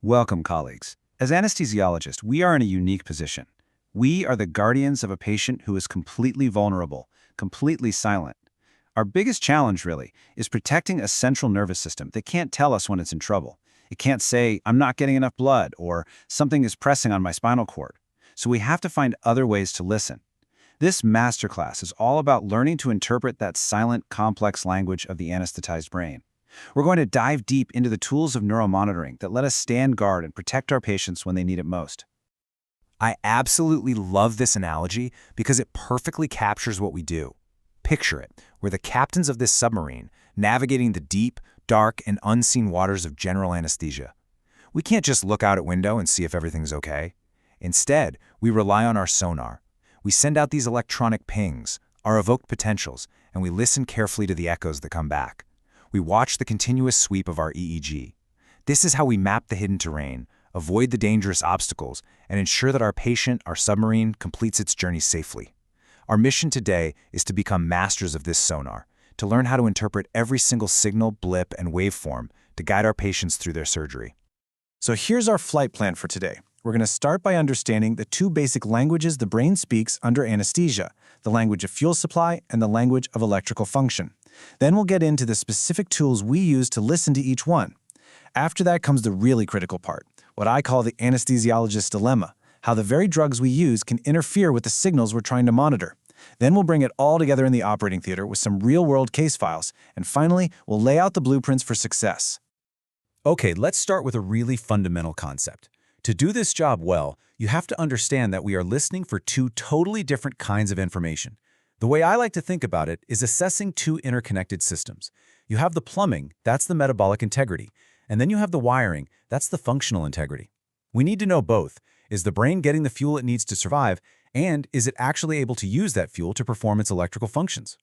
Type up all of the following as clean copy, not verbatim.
Welcome, colleagues. As anesthesiologists, we are in a unique position. We are the guardians of a patient who is completely vulnerable, completely silent. Our biggest challenge, really, is protecting a central nervous system that can't tell us when it's in trouble. It can't say, "I'm not getting enough blood," or "something is pressing on my spinal cord." So we have to find other ways to listen. This masterclass is all about learning to interpret that silent, complex language of the anesthetized brain. We're going to dive deep into the tools of neuromonitoring that let us stand guard and protect our patients when they need it most. I absolutely love this analogy because it perfectly captures what we do. Picture it, we're the captains of this submarine, navigating the deep, dark, and unseen waters of general anesthesia. We can't just look out a window and see if everything's okay. Instead, we rely on our sonar. We send out these electronic pings, our evoked potentials, and we listen carefully to the echoes that come back. We watch the continuous sweep of our EEG. This is how we map the hidden terrain, avoid the dangerous obstacles, and ensure that our patient, our submarine, completes its journey safely. Our mission today is to become masters of this sonar, to learn how to interpret every single signal, blip, and waveform to guide our patients through their surgery. So here's our flight plan for today. We're going to start by understanding the two basic languages the brain speaks under anesthesia, the language of fuel supply and the language of electrical function. Then we'll get into the specific tools we use to listen to each one. After that comes the really critical part, what I call the anesthesiologist's dilemma, how the very drugs we use can interfere with the signals we're trying to monitor. Then we'll bring it all together in the operating theater with some real-world case files, and finally, we'll lay out the blueprints for success. Okay, let's start with a really fundamental concept. To do this job well, you have to understand that we are listening for two totally different kinds of information. The way I like to think about it is assessing two interconnected systems. You have the plumbing, that's the metabolic integrity, and then you have the wiring, that's the functional integrity. We need to know both. Is the brain getting the fuel it needs to survive, and is it actually able to use that fuel to perform its electrical functions?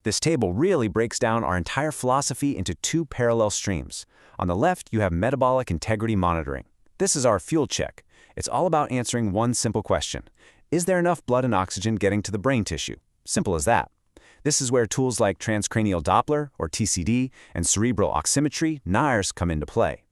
This table really breaks down our entire philosophy into two parallel streams. On the left, you have metabolic integrity monitoring. This is our fuel check. It's all about answering one simple question. Is there enough blood and oxygen getting to the brain tissue? Simple as that. This is where tools like transcranial Doppler, or TCD, and cerebral oximetry, NIRS, come into play.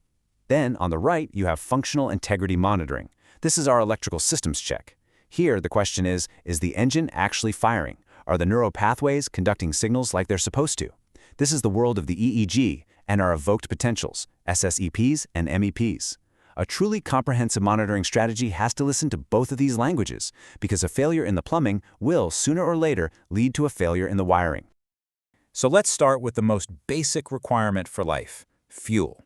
Then, on the right, you have functional integrity monitoring. This is our electrical systems check. Here, the question is the engine actually firing? Are the neural pathways conducting signals like they're supposed to? This is the world of the EEG and our evoked potentials, SSEPs and MEPs. A truly comprehensive monitoring strategy has to listen to both of these languages, because a failure in the plumbing will, sooner or later, lead to a failure in the wiring. So let's start with the most basic requirement for life, fuel.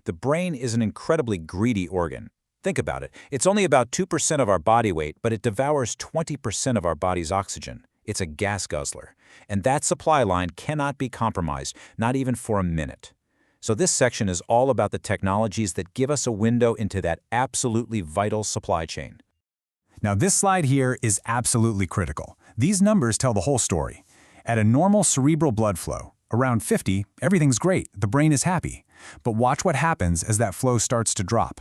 The brain is an incredibly greedy organ. Think about it. It's only about 2% of our body weight, but it devours 20% of our body's oxygen. It's a gas guzzler. And that supply line cannot be compromised, not even for a minute. So this section is all about the technologies that give us a window into that absolutely vital supply chain. Now this slide here is absolutely critical. These numbers tell the whole story. At a normal cerebral blood flow, around 50, everything's great, the brain is happy. But watch what happens as that flow starts to drop.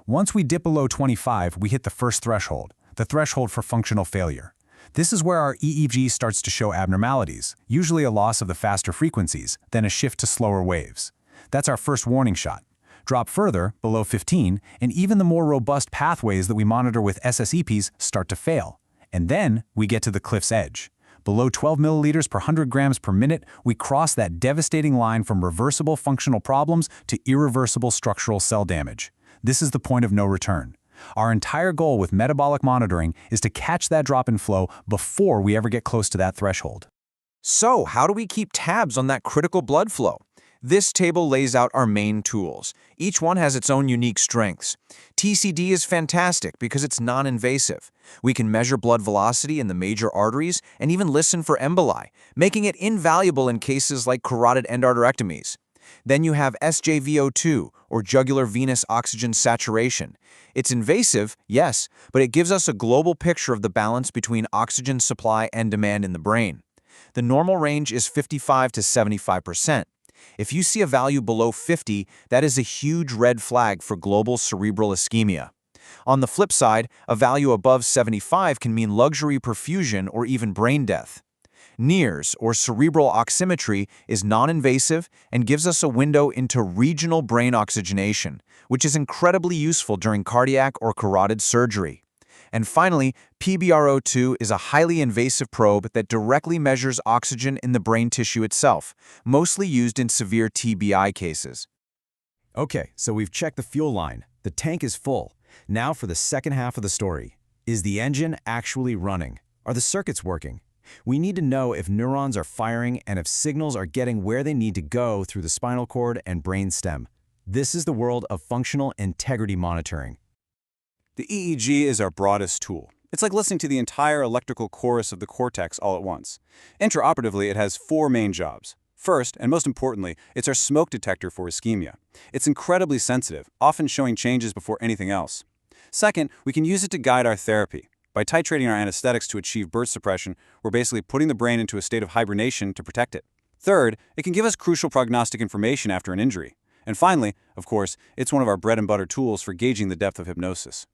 Once we dip below 25, we hit the first threshold, the threshold for functional failure. This is where our EEG starts to show abnormalities, usually a loss of the faster frequencies, then a shift to slower waves. That's our first warning shot. Drop further, below 15, and even the more robust pathways that we monitor with SSEPs start to fail. And then we get to the cliff's edge. Below 12 milliliters per 100 grams per minute, we cross that devastating line from reversible functional problems to irreversible structural cell damage. This is the point of no return. Our entire goal with metabolic monitoring is to catch that drop in flow before we ever get close to that threshold. So, how do we keep tabs on that critical blood flow? This table lays out our main tools. Each one has its own unique strengths. TCD is fantastic because it's non-invasive. We can measure blood velocity in the major arteries and even listen for emboli, making it invaluable in cases like carotid endarterectomies. Then you have SjvO₂, or jugular venous oxygen saturation. It's invasive, yes, but it gives us a global picture of the balance between oxygen supply and demand in the brain. The normal range is 55 to 75%. If you see a value below 50, that is a huge red flag for global cerebral ischemia. On the flip side, a value above 75 can mean luxury perfusion or even brain death. NIRS, or cerebral oximetry, is non-invasive and gives us a window into regional brain oxygenation, which is incredibly useful during cardiac or carotid surgery. And finally, rSo2 is a highly invasive probe that directly measures oxygen in the brain tissue itself, mostly used in severe TBI cases. Okay, so we've checked the fuel line. The tank is full. Now for the second half of the story. Is the engine actually running? Are the circuits working? We need to know if neurons are firing and if signals are getting where they need to go through the spinal cord and brain stem. This is the world of functional integrity monitoring. The EEG is our broadest tool. It's like listening to the entire electrical chorus of the cortex all at once. Intraoperatively, it has 4 main jobs. First, and most importantly, it's our smoke detector for ischemia. It's incredibly sensitive, often showing changes before anything else. Second, we can use it to guide our therapy. By titrating our anesthetics to achieve burst suppression, we're basically putting the brain into a state of hibernation to protect it. Third, it can give us crucial prognostic information after an injury. And finally, of course, it's one of our bread and butter tools for gauging the depth of hypnosis.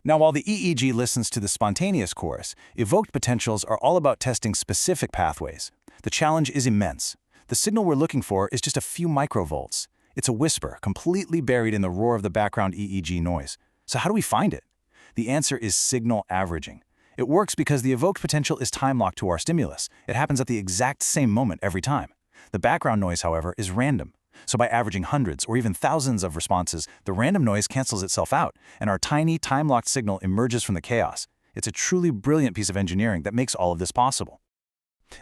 Now, while the EEG listens to the spontaneous chorus, evoked potentials are all about testing specific pathways. The challenge is immense. The signal we're looking for is just a few microvolts. It's a whisper, completely buried in the roar of the background EEG noise. So how do we find it? The answer is signal averaging. It works because the evoked potential is time-locked to our stimulus. It happens at the exact same moment every time. The background noise, however, is random. So by averaging hundreds or even thousands of responses, the random noise cancels itself out, and our tiny, time-locked signal emerges from the chaos. It's a truly brilliant piece of engineering that makes all of this possible.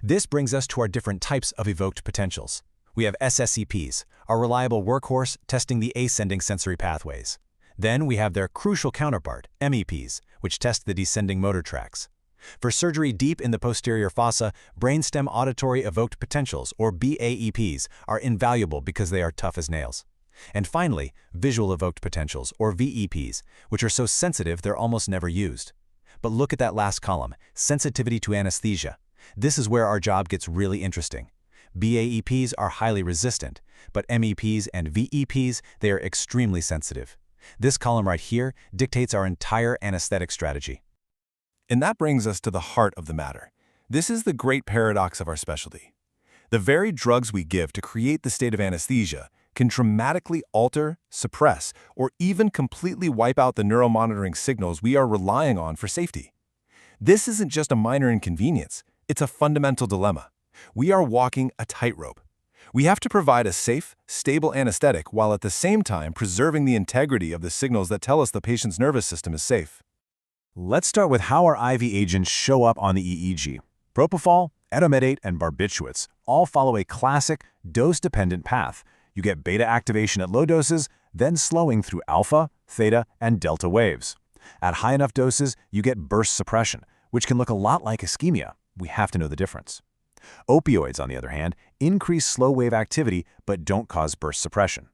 This brings us to our different types of evoked potentials. We have SSEPs, our reliable workhorse testing the ascending sensory pathways. Then we have their crucial counterpart, MEPs, which test the descending motor tracts. For surgery deep in the posterior fossa, brainstem auditory evoked potentials, or BAEPs, are invaluable because they are tough as nails. And finally, visual evoked potentials, or VEPs, which are so sensitive they're almost never used. But look at that last column, sensitivity to anesthesia. This is where our job gets really interesting. BAEPs are highly resistant, but MEPs and VEPs, they are extremely sensitive. This column right here dictates our entire anesthetic strategy. And that brings us to the heart of the matter. This is the great paradox of our specialty. The very drugs we give to create the state of anesthesia can dramatically alter, suppress, or even completely wipe out the neuromonitoring signals we are relying on for safety. This isn't just a minor inconvenience, it's a fundamental dilemma. We are walking a tightrope. We have to provide a safe, stable anesthetic while at the same time preserving the integrity of the signals that tell us the patient's nervous system is safe. Let's start with how our IV agents show up on the EEG. Propofol, etomidate, and barbiturates all follow a classic, dose-dependent path. You get beta activation at low doses, then slowing through alpha, theta, and delta waves. At high enough doses, you get burst suppression, which can look a lot like ischemia. We have to know the difference. Opioids, on the other hand, increase slow-wave activity but don't cause burst suppression.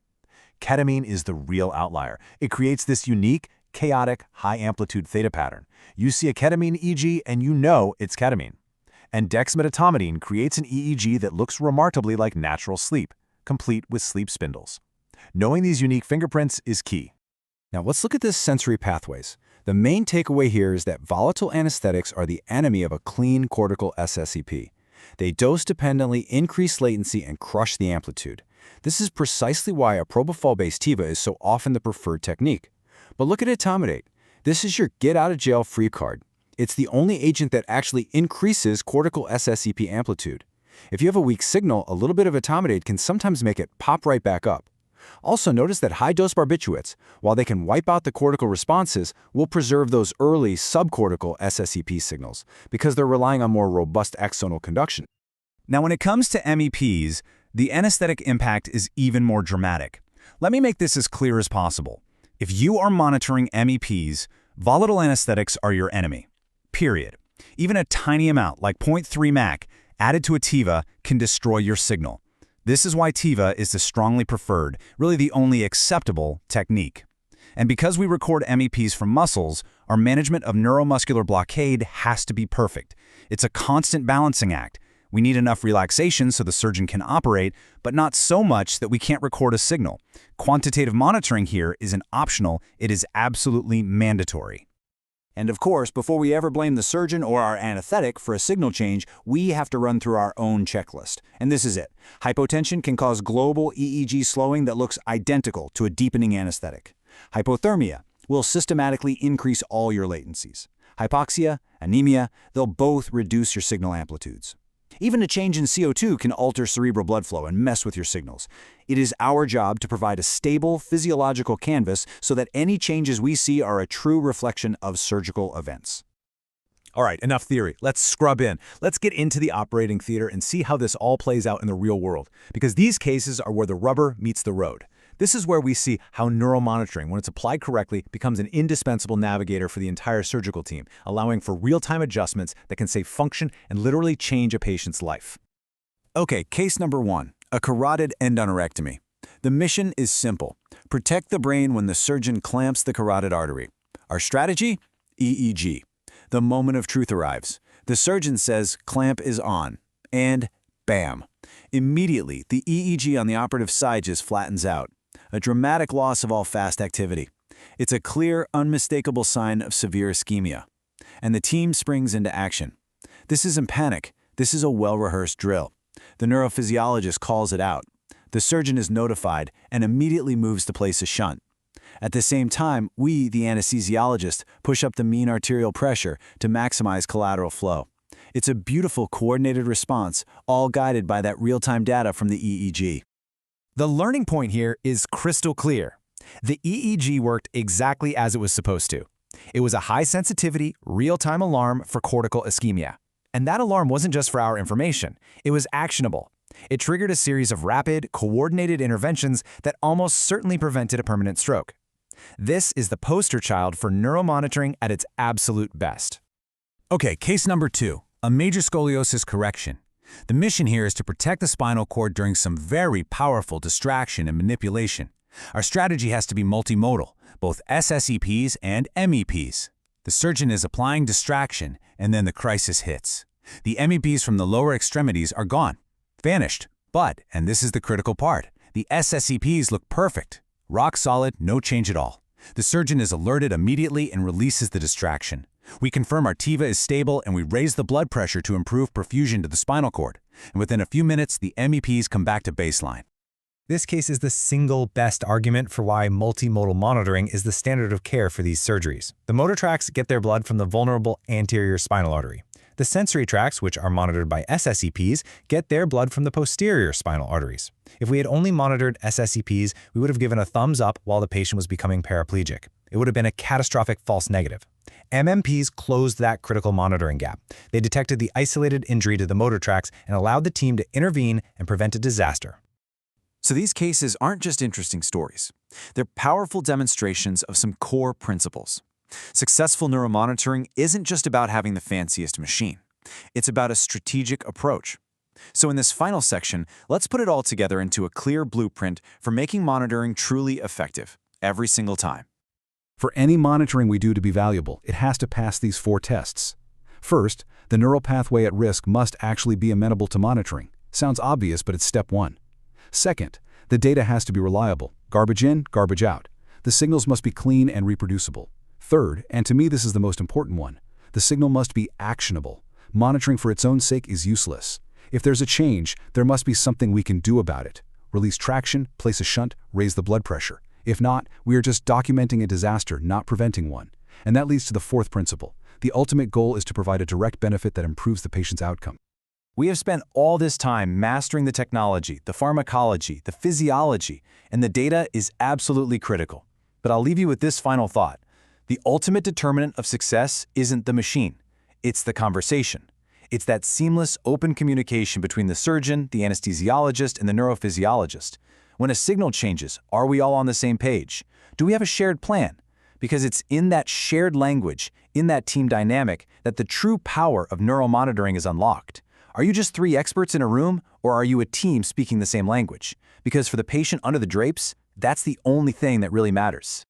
Ketamine is the real outlier. It creates this unique, chaotic, high-amplitude theta pattern. You see a ketamine EEG and you know it's ketamine. And dexmedetomidine creates an EEG that looks remarkably like natural sleep, complete with sleep spindles. Knowing these unique fingerprints is key. Now let's look at this sensory pathways. The main takeaway here is that volatile anesthetics are the enemy of a clean cortical SSEP. They dose-dependently increase latency and crush the amplitude. This is precisely why a propofol-based TIVA is so often the preferred technique. But look at etomidate. This is your get-out-of-jail-free card. It's the only agent that actually increases cortical SSEP amplitude. If you have a weak signal, a little bit of etomidate can sometimes make it pop right back up. Also notice that high-dose barbiturates, while they can wipe out the cortical responses, will preserve those early subcortical SSEP signals because they're relying on more robust axonal conduction. Now, when it comes to MEPs, the anesthetic impact is even more dramatic. Let me make this as clear as possible. If you are monitoring MEPs, volatile anesthetics are your enemy. Period. Even a tiny amount, like 0.3 MAC, added to a TIVA can destroy your signal. This is why TIVA is the strongly preferred, really the only acceptable technique. And because we record MEPs from muscles, our management of neuromuscular blockade has to be perfect. It's a constant balancing act. We need enough relaxation so the surgeon can operate, but not so much that we can't record a signal. Quantitative monitoring here isn't optional, it is absolutely mandatory. And of course, before we ever blame the surgeon or our anesthetic for a signal change, we have to run through our own checklist. And this is it. Hypotension can cause global EEG slowing that looks identical to a deepening anesthetic. Hypothermia will systematically increase all your latencies. Hypoxia, anemia, they'll both reduce your signal amplitudes. Even a change in CO2 can alter cerebral blood flow and mess with your signals. It is our job to provide a stable physiological canvas so that any changes we see are a true reflection of surgical events. All right, enough theory. Let's scrub in. Let's get into the operating theater and see how this all plays out in the real world, because these cases are where the rubber meets the road. This is where we see how neuromonitoring, when it's applied correctly, becomes an indispensable navigator for the entire surgical team, allowing for real-time adjustments that can save function and literally change a patient's life. Okay, case number 1, a carotid endarterectomy. The mission is simple. Protect the brain when the surgeon clamps the carotid artery. Our strategy? EEG. The moment of truth arrives. The surgeon says clamp is on, and bam. Immediately, the EEG on the operative side just flattens out. A dramatic loss of all fast activity. It's a clear, unmistakable sign of severe ischemia. And the team springs into action. This isn't panic. This is a well-rehearsed drill. The neurophysiologist calls it out. The surgeon is notified and immediately moves to place a shunt. At the same time, we, the anesthesiologist, push up the mean arterial pressure to maximize collateral flow. It's a beautiful, coordinated response, all guided by that real-time data from the EEG. The learning point here is crystal clear. The EEG worked exactly as it was supposed to. It was a high-sensitivity, real-time alarm for cortical ischemia. And that alarm wasn't just for our information. It was actionable. It triggered a series of rapid, coordinated interventions that almost certainly prevented a permanent stroke. This is the poster child for neuromonitoring at its absolute best. Okay, case number 2, a major scoliosis correction. The mission here is to protect the spinal cord during some very powerful distraction and manipulation. Our strategy has to be multimodal, both SSEPs and MEPs. The surgeon is applying distraction, and then the crisis hits. The MEPs from the lower extremities are gone, vanished. But, and this is the critical part, the SSEPs look perfect. Rock solid, no change at all. The surgeon is alerted immediately and releases the distraction. We confirm our TIVA is stable and we raise the blood pressure to improve perfusion to the spinal cord. And within a few minutes, the MEPs come back to baseline. This case is the single best argument for why multimodal monitoring is the standard of care for these surgeries. The motor tracts get their blood from the vulnerable anterior spinal artery. The sensory tracts, which are monitored by SSEPs, get their blood from the posterior spinal arteries. If we had only monitored SSEPs, we would have given a thumbs up while the patient was becoming paraplegic. It would have been a catastrophic false negative. MMPs closed that critical monitoring gap. They detected the isolated injury to the motor tracts and allowed the team to intervene and prevent a disaster. So these cases aren't just interesting stories. They're powerful demonstrations of some core principles. Successful neuromonitoring isn't just about having the fanciest machine. It's about a strategic approach. So in this final section, let's put it all together into a clear blueprint for making monitoring truly effective, every single time. For any monitoring we do to be valuable, it has to pass these 4 tests. First, the neural pathway at risk must actually be amenable to monitoring. Sounds obvious, but it's step 1. Second, the data has to be reliable. Garbage in, garbage out. The signals must be clean and reproducible. Third, and to me this is the most important one, the signal must be actionable. Monitoring for its own sake is useless. If there's a change, there must be something we can do about it. Release traction, place a shunt, raise the blood pressure. If not, we are just documenting a disaster, not preventing one. And that leads to the 4th principle. The ultimate goal is to provide a direct benefit that improves the patient's outcome. We have spent all this time mastering the technology, the pharmacology, the physiology, and the data is absolutely critical. But I'll leave you with this final thought. The ultimate determinant of success isn't the machine. It's the conversation. It's that seamless, open communication between the surgeon, the anesthesiologist, and the neurophysiologist. When a signal changes, are we all on the same page? Do we have a shared plan? Because it's in that shared language, in that team dynamic, that the true power of neuromonitoring is unlocked. Are you just 3 experts in a room, or are you a team speaking the same language? Because for the patient under the drapes, that's the only thing that really matters.